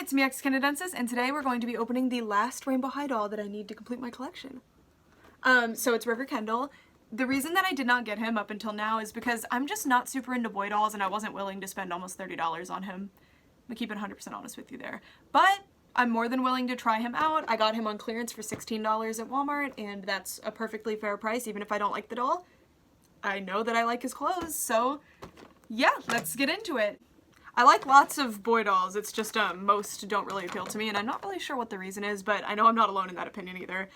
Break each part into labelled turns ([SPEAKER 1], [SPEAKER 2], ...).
[SPEAKER 1] it's me, Kendall, and today we're going to be opening the last Rainbow High doll that I need to complete my collection. So it's River Kendall. The reason that I did not get him up until now is because I'm just not super into boy dolls and I wasn't willing to spend almost $30 on him. I'm keeping 100% honest with you there. But I'm more than willing to try him out. I got him on clearance for $16 at Walmart, and that's a perfectly fair price even if I don't like the doll. I know that I like his clothes, so yeah, let's get into it. I like lots of boy dolls, it's just most don't really appeal to me, and I'm not really sure what the reason is, but I know I'm not alone in that opinion either.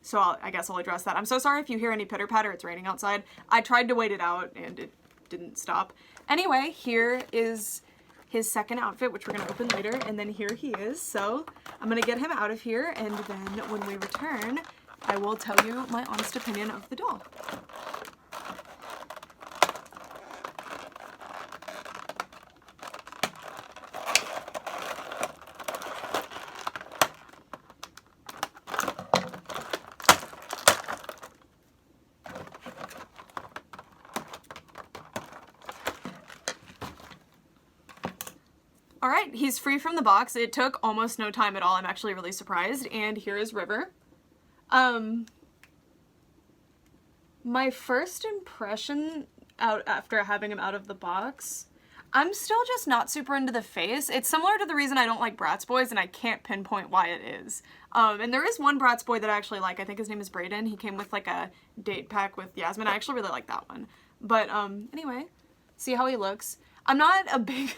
[SPEAKER 1] So I guess I'll address that. I'm so sorry if you hear any pitter patter, it's raining outside. I tried to wait it out and it didn't stop. Anyway, here is his second outfit, which we're gonna open later, and then here he is. So I'm gonna get him out of here, and then when we return, I will tell you my honest opinion of the doll. Alright, he's free from the box. It took almost no time at all. I'm actually really surprised. And here is River. My first impression after having him out of the box, I'm still just not super into the face. It's similar to the reason I don't like Bratz Boys, and I can't pinpoint why it is. And there is one Bratz Boy that I actually like. I think his name is Brayden. He came with like a date pack with Yasmin. I actually really like that one. But anyway, see how he looks. I'm not a big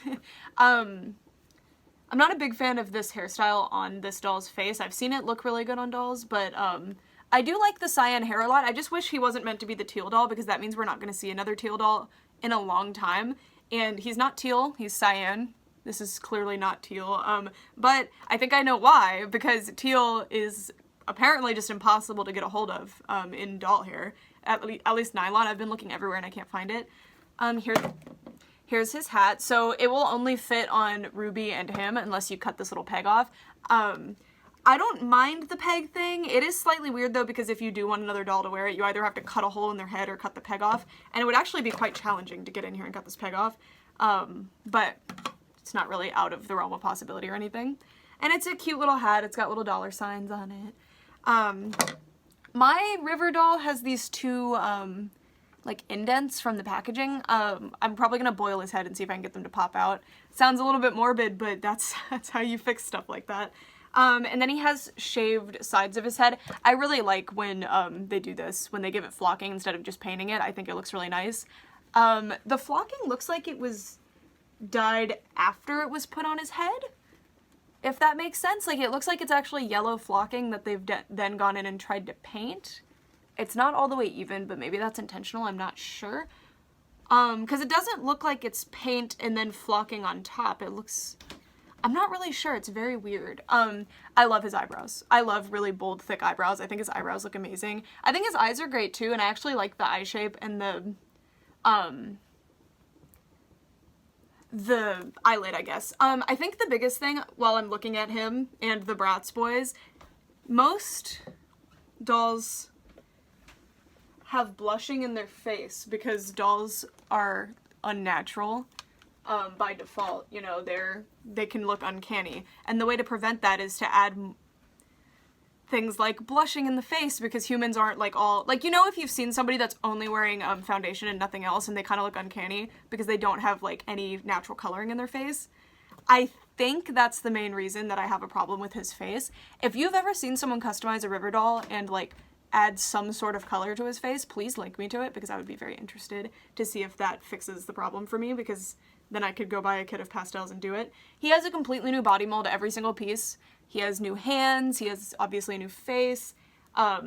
[SPEAKER 1] fan of this hairstyle on this doll's face. I've seen it look really good on dolls, but I do like the cyan hair a lot. I just wish he wasn't meant to be the teal doll, because that means we're not going to see another teal doll in a long time. And he's not teal, he's cyan. This is clearly not teal, but I think I know why, because teal is apparently just impossible to get a hold of in doll hair. At least nylon. I've been looking everywhere and I can't find it. Here's his hat. So it will only fit on Ruby and him unless you cut this little peg off. I don't mind the peg thing. It is slightly weird though, because if you do want another doll to wear it, you either have to cut a hole in their head or cut the peg off. And it would actually be quite challenging to get in here and cut this peg off. But it's not really out of the realm of possibility or anything. And it's a cute little hat. It's got little dollar signs on it. My River doll has these two like indents from the packaging. I'm probably gonna boil his head and see if I can get them to pop out. Sounds a little bit morbid, but that's how you fix stuff like that. And then he has shaved sides of his head. I really like when they do this, when they give it flocking instead of just painting it. I think it looks really nice. The flocking looks like it was dyed after it was put on his head, if that makes sense. Like, it looks like it's actually yellow flocking that they've then gone in and tried to paint. It's not all the way even, but maybe that's intentional, I'm not sure. Because it doesn't look like it's paint and then flocking on top. It looks... I'm not really sure, it's very weird. I love his eyebrows. I love really bold, thick eyebrows. I think his eyebrows look amazing. I think his eyes are great too, and I actually like the eye shape and the eyelid, I guess. I think the biggest thing while I'm looking at him and the Bratz Boys, most dolls have blushing in their face because dolls are unnatural by default. You know, they can look uncanny, and the way to prevent that is to add things like blushing in the face, because humans aren't like all, like, you know, if you've seen somebody that's only wearing foundation and nothing else and they kind of look uncanny because they don't have like any natural coloring in their face. I think that's the main reason that I have a problem with his face. If you've ever seen someone customize a River doll and like add some sort of color to his face, please link me to it, because I would be very interested to see if that fixes the problem for me, because then I could go buy a kit of pastels and do it. He has a completely new body mold every single piece. He has new hands, he has obviously a new face, a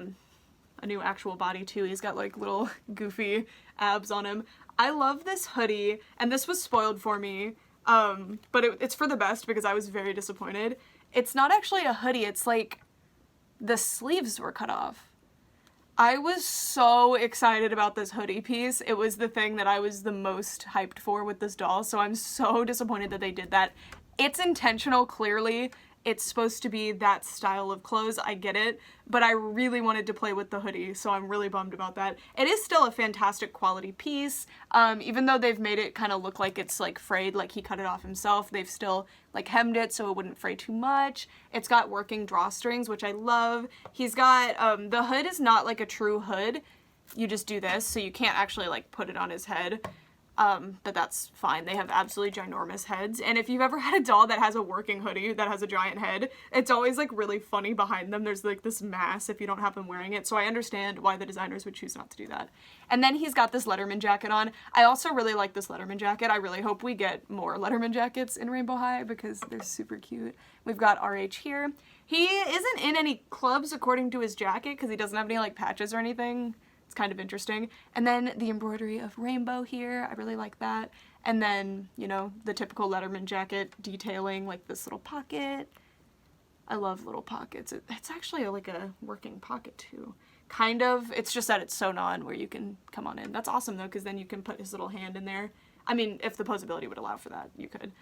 [SPEAKER 1] new actual body too. He's got like little goofy abs on him. I love this hoodie, and this was spoiled for me, but it's for the best because I was very disappointed. It's not actually a hoodie, it's like the sleeves were cut off. I was so excited about this hoodie piece. It was the thing that I was the most hyped for with this doll, so I'm so disappointed that they did that. It's intentional, clearly, It's supposed to be that style of clothes, I get it, but I really wanted to play with the hoodie, so I'm really bummed about that. It is still a fantastic quality piece, even though they've made it kind of look like it's like frayed, like he cut it off himself. They've still like hemmed it so it wouldn't fray too much. It's got working drawstrings, which I love. He's got, the hood is not like a true hood. You just do this, so you can't actually like put it on his head. But that's fine. They have absolutely ginormous heads. And if you've ever had a doll that has a working hoodie that has a giant head, it's always like really funny behind them. There's like this mass if you don't have them wearing it. So I understand why the designers would choose not to do that. And then he's got this Letterman jacket on. I also really like this Letterman jacket. I really hope we get more Letterman jackets in Rainbow High because they're super cute. We've got RH here. He isn't in any clubs according to his jacket because he doesn't have any like patches or anything. It's kind of interesting. And then the embroidery of rainbow here, I really like that. And then, you know, the typical Letterman jacket detailing like this little pocket. I love little pockets. It's actually like a working pocket too. Kind of. It's just that it's sewn on where you can come on in. That's awesome though, because then you can put his little hand in there. I mean, if the posability would allow for that, you could.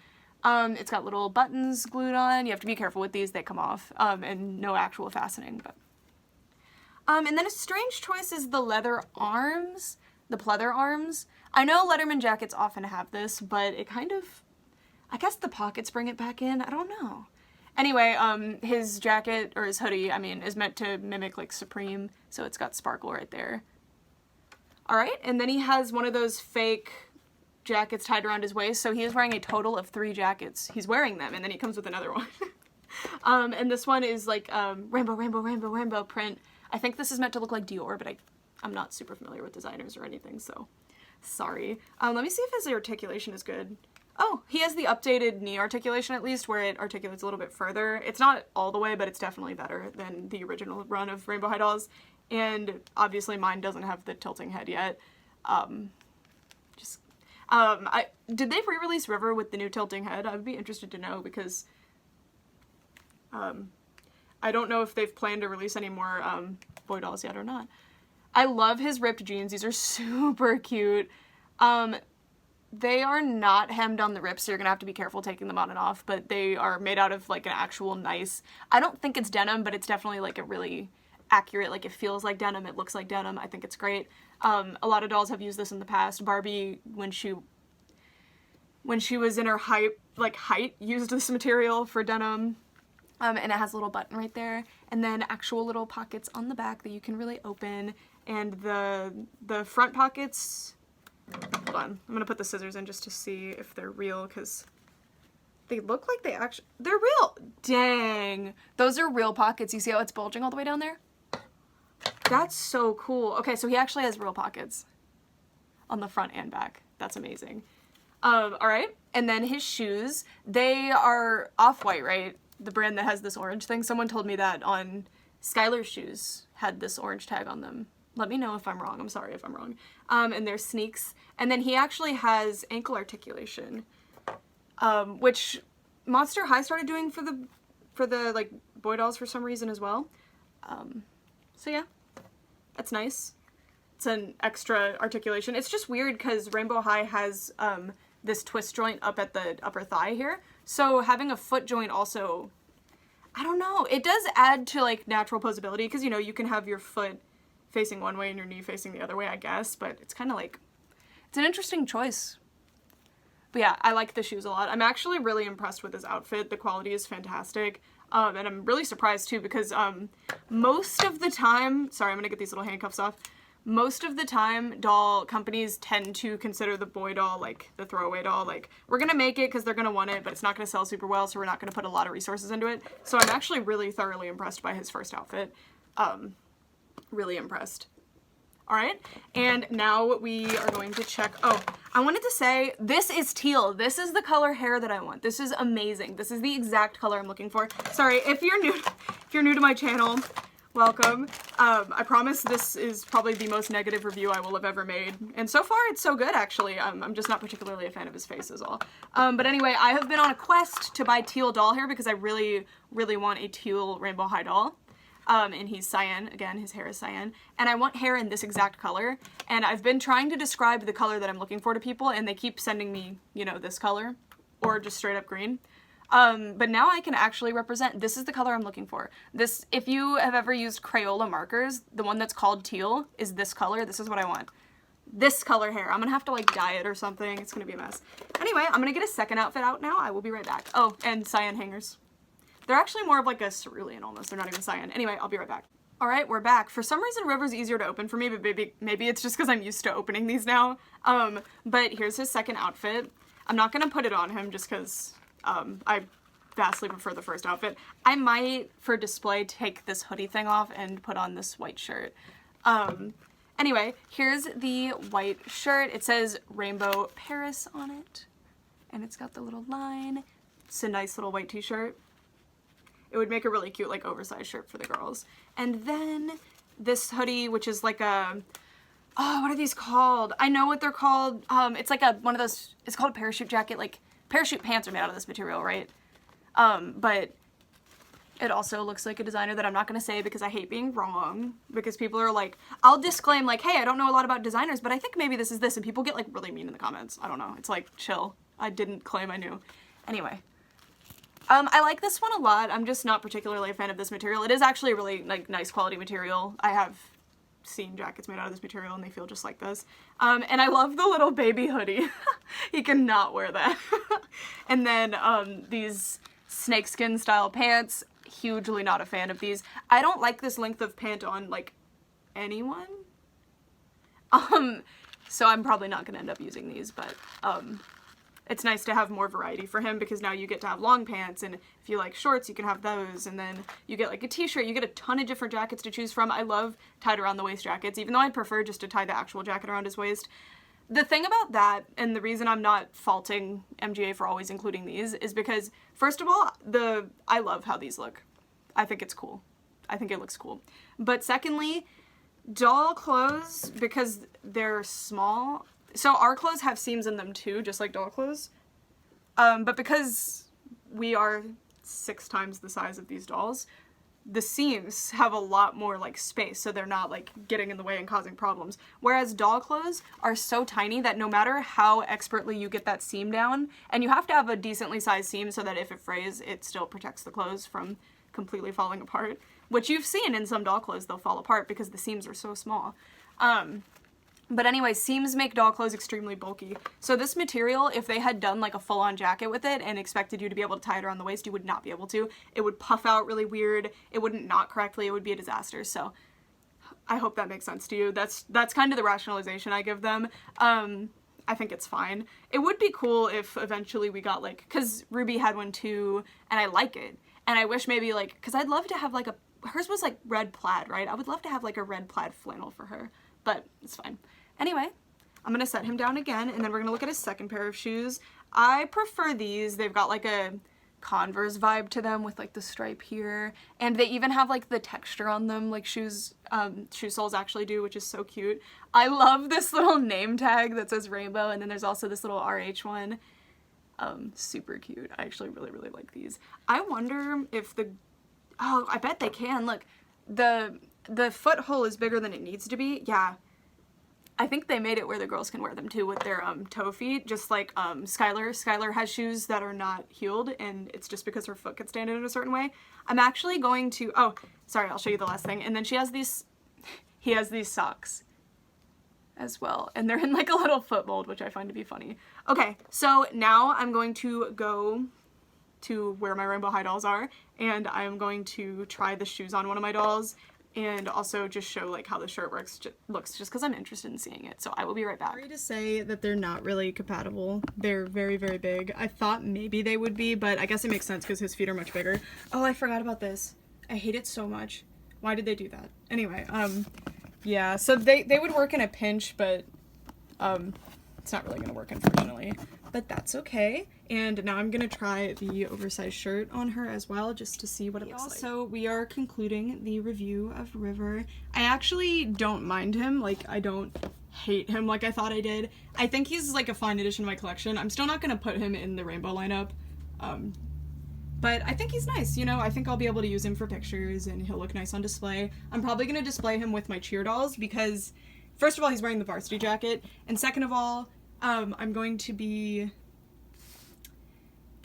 [SPEAKER 1] It's got little buttons glued on. You have to be careful with these, they come off. And no actual fastening, but. And then a strange choice is the leather arms, the pleather arms. I know Letterman jackets often have this, but it kind of, I guess the pockets bring it back in. I don't know. Anyway, his jacket, or his hoodie, I mean, is meant to mimic like Supreme, so it's got sparkle right there. All right, and then he has one of those fake jackets tied around his waist, so he is wearing a total of 3 jackets. He's wearing them, and then he comes with another one. And this one is like rainbow, rainbow, rainbow, rainbow print. I think this is meant to look like Dior, but I'm not super familiar with designers or anything, so sorry. Let me see if his articulation is good. Oh, he has the updated knee articulation at least, where it articulates a little bit further. It's not all the way, but it's definitely better than the original run of Rainbow High dolls. And obviously mine doesn't have the tilting head yet. Did they re-release River with the new tilting head? I would be interested to know because I don't know if they've planned to release any more boy dolls yet or not. I love his ripped jeans. These are super cute. They are not hemmed on the rips, so you're gonna have to be careful taking them on and off, but they are made out of like an actual nice, I don't think it's denim, but it's definitely like a really accurate, like it feels like denim, it looks like denim. I think it's great. A lot of dolls have used this in the past. Barbie, when she was in her height, used this material for denim. And it has a little button right there, and then actual little pockets on the back that you can really open, and the front pockets, hold on, I'm gonna put the scissors in just to see if they're real, because they look like they're real. Dang, those are real pockets. You see how it's bulging all the way down there? That's so cool. Okay, so he actually has real pockets on the front and back. That's amazing. All right, and then his shoes, they are Off-White, right? The brand that has this orange thing. Someone told me that on Skylar's shoes had this orange tag on them. Let me know if I'm wrong. I'm sorry if I'm wrong. And they're sneaks. And then he actually has ankle articulation, which Monster High started doing for the like boy dolls for some reason as well. So yeah, that's nice. It's an extra articulation. It's just weird because Rainbow High has this twist joint up at the upper thigh here. So having a foot joint also, I don't know, it does add to like natural posability because, you know, you can have your foot facing one way and your knee facing the other way, I guess, but it's kind of like, it's an interesting choice. But yeah, I like the shoes a lot. I'm actually really impressed with his outfit. The quality is fantastic. And I'm really surprised too because most of the time, sorry, I'm gonna get these little handcuffs off. Most of the time, doll companies tend to consider the boy doll like the throwaway doll. Like, we're gonna make it because they're gonna want it, but it's not gonna sell super well, so we're not gonna put a lot of resources into it. So I'm actually really thoroughly impressed by his first outfit. Really impressed. All right, and now we are going to check. Oh, I wanted to say, this is teal. This is the color hair that I want. This is amazing. This is the exact color I'm looking for. Sorry, if you're new to my channel, welcome. I promise this is probably the most negative review I will have ever made. And so far, it's so good, actually. I'm just not particularly a fan of his face is all. But anyway, I have been on a quest to buy teal doll hair because I really, really want a teal Rainbow High doll. And he's cyan. Again, his hair is cyan. And I want hair in this exact color. And I've been trying to describe the color that I'm looking for to people, and they keep sending me, you know, this color. Or just straight up green. But now I can actually represent, this is the color I'm looking for. This, if you have ever used Crayola markers, the one that's called teal is this color. This is what I want. This color hair. I'm gonna have to like dye it or something. It's gonna be a mess. Anyway, I'm gonna get a second outfit out now. I will be right back. Oh, and cyan hangers. They're actually more of like a cerulean almost. They're not even cyan. Anyway, I'll be right back. All right, we're back. For some reason, River's easier to open for me, but maybe it's just because I'm used to opening these now. But here's his second outfit. I'm not gonna put it on him just because I vastly prefer the first outfit. I might, for display, take this hoodie thing off and put on this white shirt. Anyway, here's the white shirt. It says Rainbow Paris on it, and it's got the little line. It's a nice little white t-shirt. It would make a really cute, like, oversized shirt for the girls. And then this hoodie, which is like a, oh, what are these called? I know what they're called. It's like one of those, it's called a parachute jacket. Like, parachute pants are made out of this material, right? But it also looks like a designer that I'm not going to say because I hate being wrong. Because people are like, I'll disclaim like, hey, I don't know a lot about designers, but I think maybe this is this. And people get like really mean in the comments. I don't know. It's like, chill. I didn't claim I knew. Anyway. I like this one a lot. I'm just not particularly a fan of this material. It is actually a really like nice quality material. I have seen jackets made out of this material and they feel just like this. And I love the little baby hoodie. He cannot wear that. And then these snakeskin style pants. Hugely not a fan of these. I don't like this length of pant on like anyone. So I'm probably not gonna end up using these, but it's nice to have more variety for him because now you get to have long pants, and if you like shorts, you can have those, and then you get like a t-shirt, you get a ton of different jackets to choose from. I love tied around the waist jackets, even though I'd prefer just to tie the actual jacket around his waist. The thing about that, and the reason I'm not faulting MGA for always including these, is because, first of all, I love how these look. I think it's cool. I think it looks cool. But secondly, doll clothes, because they're small, so our clothes have seams in them too, just like doll clothes. But because we are 6 times the size of these dolls, the seams have a lot more like space, so they're not like getting in the way and causing problems. Whereas doll clothes are so tiny that no matter how expertly you get that seam down, and you have to have a decently sized seam so that if it frays, it still protects the clothes from completely falling apart, which you've seen in some doll clothes. They'll fall apart because the seams are so small. But anyway, seams make doll clothes extremely bulky. So this material, if they had done like a full-on jacket with it and expected you to be able to tie it around the waist, you would not be able to. It would puff out really weird. It wouldn't knot correctly. It would be a disaster. So I hope that makes sense to you. That's kind of the rationalization I give them. I think it's fine. It would be cool if eventually we got like, cause Ruby had one too, and I like it. And I wish maybe like, cause I'd love to have like hers was like red plaid, right? I would love to have like a red plaid flannel for her, but it's fine. Anyway, I'm gonna set him down again, and then we're gonna look at his second pair of shoes. I prefer these. They've got like a Converse vibe to them with like the stripe here, and they even have like the texture on them like shoe soles actually do, which is so cute. I love this little name tag that says Rainbow, and then there's also this little RH one. Super cute. I actually really, really like these. I wonder if oh, I bet they can. Look, the foot hole is bigger than it needs to be. Yeah. I think they made it where the girls can wear them too with their toe feet, just like Skylar. Skylar has shoes that are not heeled, and it's just because her foot could stand in a certain way. I'm actually going to, oh, sorry, I'll show you the last thing. And then he has these socks as well, and they're in like a little foot mold, which I find to be funny. Okay, so now I'm going to go to where my Rainbow High dolls are, and I'm going to try the shoes on one of my dolls, and also just show like how the shirt looks just because I'm interested in seeing it. So I will be right back. Sorry to say that they're not really compatible. They're very, very big. I thought maybe they would be, but I guess it makes sense because his feet are much bigger. Oh, I forgot about this. I hate it so much. Why did they do that? Anyway, yeah, so they would work in a pinch, but it's not really gonna work, unfortunately. But that's okay. And now I'm gonna try the oversized shirt on her as well, just to see what it looks like. Also, we are concluding the review of River. I actually don't mind him. Like, I don't hate him like I thought I did. I think he's like a fine addition to my collection. I'm still not gonna put him in the rainbow lineup. But I think he's nice, you know. I think I'll be able to use him for pictures and he'll look nice on display. I'm probably gonna display him with my cheer dolls because, first of all, he's wearing the varsity jacket, and second of all, I'm going to be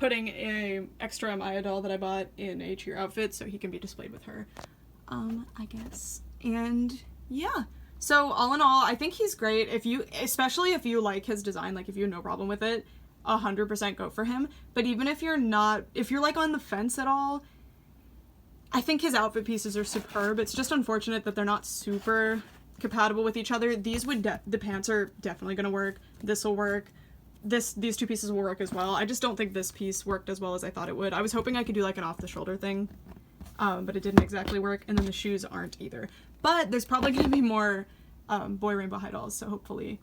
[SPEAKER 1] putting a extra Maya doll that I bought in a cheer outfit so he can be displayed with her, I guess. And yeah, so all in all, I think he's great. Especially if you like his design, like if you have no problem with it, 100% go for him. But even if you're not, if you're like on the fence at all, I think his outfit pieces are superb. It's just unfortunate that they're not super compatible with each other. These would, the pants are definitely gonna work. This will work. These two pieces will work as well. I just don't think this piece worked as well as I thought it would. I was hoping I could do like an off the shoulder thing, but it didn't exactly work. And then the shoes aren't either. But there's probably gonna be more boy rainbow high dolls, so hopefully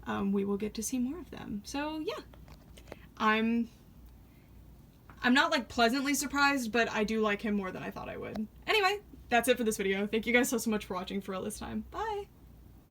[SPEAKER 1] we will get to see more of them. So yeah, I'm not like pleasantly surprised, but I do like him more than I thought I would. Anyway, that's it for this video. Thank you guys so much for watching for all this time. Bye!